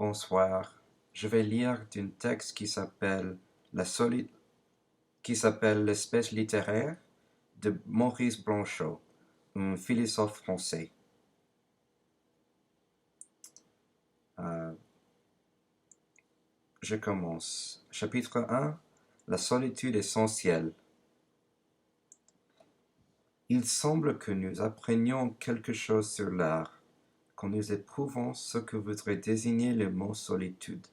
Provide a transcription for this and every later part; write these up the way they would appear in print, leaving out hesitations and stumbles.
Bonsoir. Je vais lire d'un texte qui s'appelle L'espèce littéraire de Maurice Blanchot, un philosophe français. Euh, je commence. Chapitre 1. La solitude essentielle. Il semble que nous apprenions quelque chose sur l'art, quand nous éprouvons ce que voudrait désigner le mot solitude.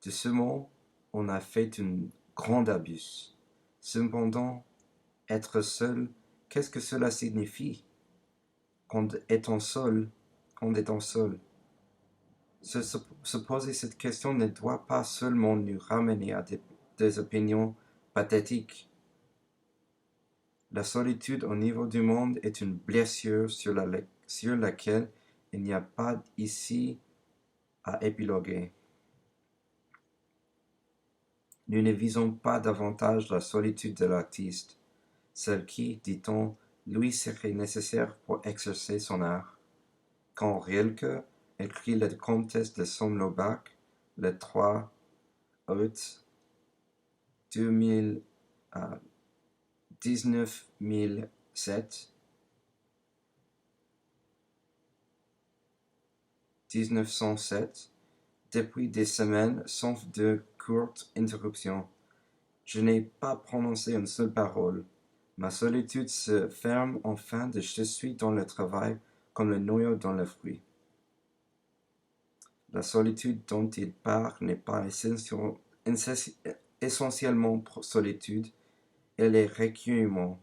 De ce mot, on a fait un grand abus. Cependant, être seul, qu'est-ce que cela signifie? Quand étant seul, se poser cette question ne doit pas seulement nous ramener à des opinions pathétiques. La solitude au niveau du monde est une blessure sur laquelle il n'y a pas ici à épiloguer. Nous ne visons pas davantage la solitude de l'artiste, celle qui, dit-on, lui serait nécessaire pour exercer son art. Quand Rilke écrit la Comtesse de Sommelbach le 3 août 1907, depuis des semaines, sauf de courtes interruptions, je n'ai pas prononcé une seule parole. Ma solitude se ferme enfin de je suis dans le travail comme le noyau dans le fruit. La solitude dont il parle n'est pas essentiellement solitude, elle est recueillement.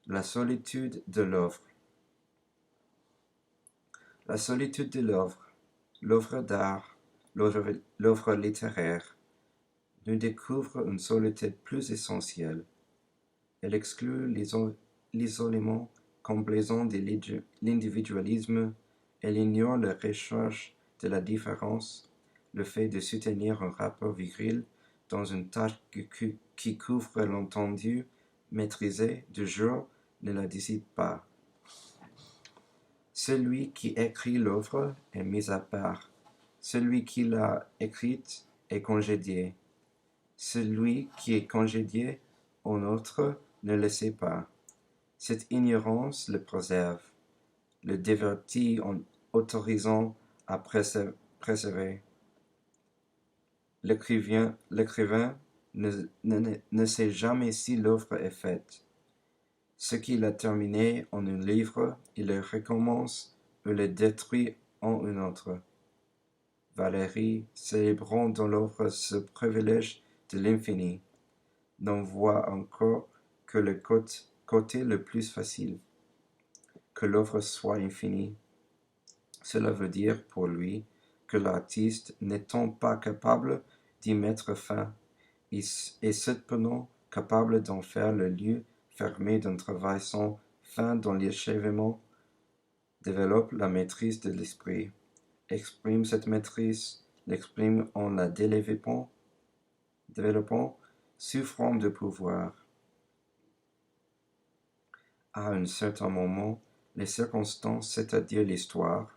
La solitude de l'œuvre. La solitude de l'œuvre d'art, l'œuvre littéraire, nous découvre une solitude plus essentielle. Elle exclut l'isolement complaisant de l'individualisme, elle ignore la recherche de la différence, le fait de soutenir un rapport viril dans une tâche qui couvre l'entendu maîtrisé du jour ne la dissipe pas. Celui qui écrit l'œuvre est mis à part. Celui qui l'a écrite est congédié. Celui qui est congédié en autre ne le sait pas. Cette ignorance le préserve, le divertit en autorisant à préserver. L'écrivain ne sait jamais si l'œuvre est faite. Ce qu'il a terminé en un livre, il le recommence ou le détruit en un autre. Valéry, célébrant dans l'œuvre ce privilège de l'infini, n'en voit encore que le côté le plus facile. Que l'œuvre soit infinie, cela veut dire pour lui que l'artiste, n'étant pas capable d'y mettre fin, est cependant capable d'en faire le lieu fermé d'un travail sans fin dont l'achèvement développe la maîtrise de l'esprit, exprime cette maîtrise, l'exprime en la développant sous forme de pouvoir. À un certain moment, les circonstances, c'est-à-dire l'histoire,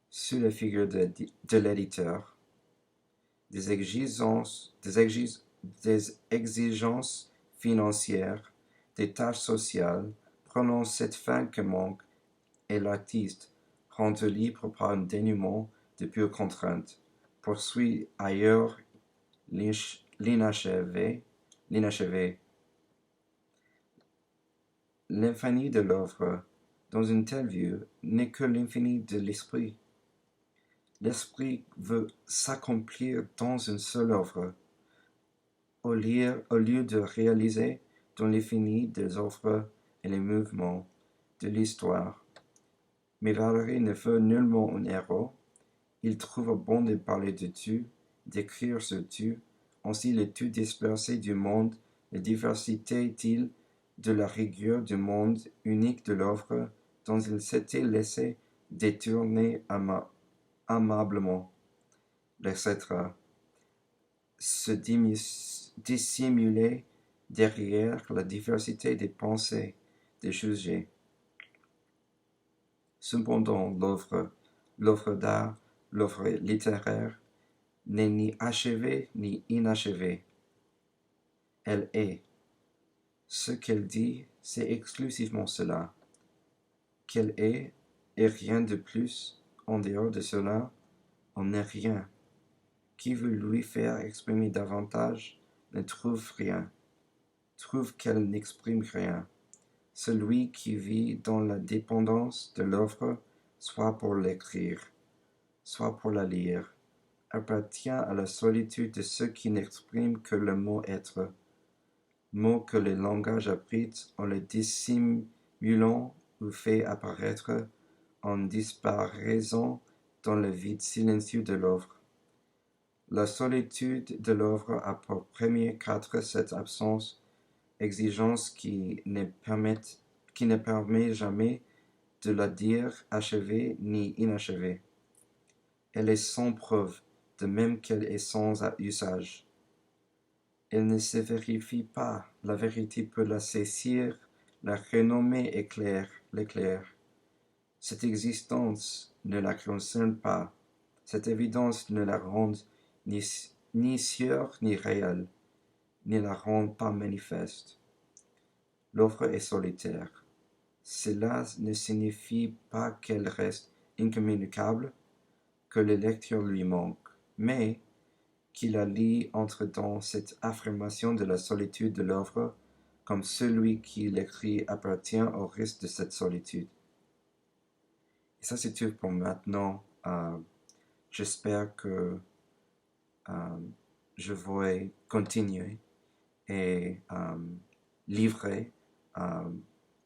sous la figure de l'éditeur, des exigences financières, des tâches sociales, prononcent cette fin que manque, et l'artiste, rendu libre par un dénouement de pure contrainte, poursuit ailleurs l'inachevé. L'infini de l'œuvre, dans une telle vue, n'est que l'infini de l'esprit. L'esprit veut s'accomplir dans une seule œuvre, au lieu de réaliser dans l'infini des œuvres et les mouvements de l'histoire. Mais Valéry ne veut nullement un héros. Il trouve bon de parler de tu, d'écrire sur tu, ainsi le tout dispersé du monde, la diversité est-il de la rigueur du monde unique de l'œuvre dont il s'était laissé détourner aimablement, etc. Se dissimuler derrière la diversité des pensées, des sujets. Cependant, l'œuvre d'art, l'œuvre littéraire, n'est ni achevée ni inachevée. Elle est. Ce qu'elle dit, c'est exclusivement cela. Qu'elle est, et rien de plus. En dehors de cela, on n'est rien. Qui veut lui faire exprimer davantage ne trouve rien, trouve qu'elle n'exprime rien. Celui qui vit dans la dépendance de l'œuvre, soit pour l'écrire, soit pour la lire, appartient à la solitude de ceux qui n'expriment que le mot être, mot que le langage abrite en le dissimulant ou fait apparaître en disparaissant dans le vide silencieux de l'œuvre. La solitude de l'œuvre a pour premier cadre cette absence, exigence qui ne permet jamais de la dire achevée ni inachevée. Elle est sans preuve, de même qu'elle est sans usage. Elle ne se vérifie pas, la vérité peut la saisir, la renommer l'éclair. Cette existence ne la concerne pas, cette évidence ne la rend ni sûre ni réelle, ne la rend pas manifeste. L'œuvre est solitaire. Cela ne signifie pas qu'elle reste incommunicable, que le lecteur lui manque, mais qu'il la lie entre dans cette affirmation de la solitude de l'œuvre, comme celui qui l'écrit appartient au risque de cette solitude. Et ça, c'est tout pour maintenant. J'espère que je vais continuer et livrer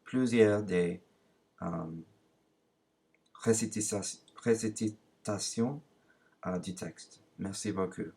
plusieurs des récitations du texte. Merci beaucoup.